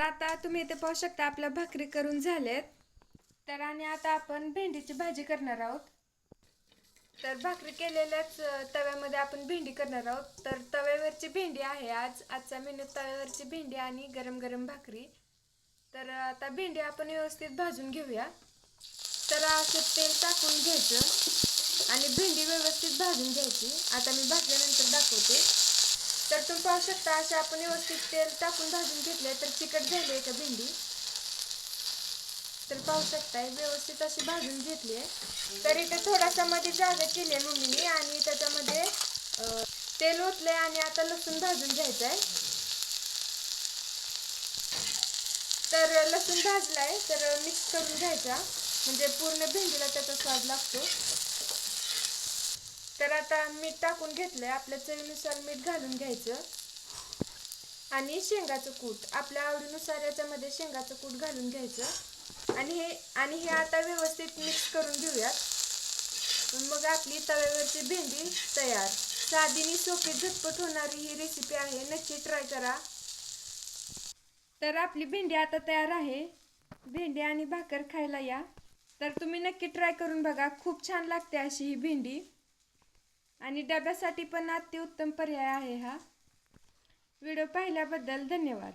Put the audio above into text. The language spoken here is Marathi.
आता तुम्ही इथे पाहू शकता आपल्या भाकरी करून झालेत। तर आणि आता आपण भेंडीची भाजी करणार आहोत। तर भाकरी केलेल्याच तव्यामध्ये आपण भेंडी करणार आहोत। तर तव्यावरची भेंडी आहे आजचा मेनू तव्यावरची भेंडी आणि गरम गरम भाकरी। तर आता भेंडी आपण व्यवस्थित भाजून घेऊया। तर असं तेल टाकून घ्यायचं आणि भेंडी व्यवस्थित भाजून घ्यायची। आता मी भाजल्यानंतर दाखवते। तर तुम्ही पाहू शकता असे आपण व्यवस्थित तेल टाकून भाजून घेतले तर चिकट झाली का भेंडी। तर पाहू शकताय व्यवस्थित अशी भाजून घेतली आहे। तर इथे थोडासा मध्ये जागा केली आहे मम्मीने आणि त्याच्यामध्ये तेल ओतले आणि आता लसूण भाजून घ्यायचं आहे। तर लसूण भाजलाय तर मिक्स करून घ्यायचा म्हणजे पूर्ण भेंडीला त्याचा स्वाद लागतो। तर आता मीठ टाकून घेतलंय आपल्या चवीनुसार मीठ घालून घ्यायचं आणि शेंगाचं कूट आपल्या आवडीनुसार याच्यामध्ये शेंगाचं कूट घालून घ्यायचं आणि हे आता व्यवस्थित मिक्स करून घेऊयात। मग आपली तव्यावरची भेंडी तयार। साधीनी सोपी झटपट होणारी ही रेसिपी आहे, नक्की ट्राय करा। तर आपली भेंडी आता तयार आहे। भेंडी आणि भाकर खायला या। तर तुम्ही नक्की ट्राय करून बघा, खूप छान लागते अशी ही भेंडी आणि डब्यासाठी पण अतिउत्तम पर्याय आहे हा। व्हिडिओ पाहिल्याबद्दल धन्यवाद।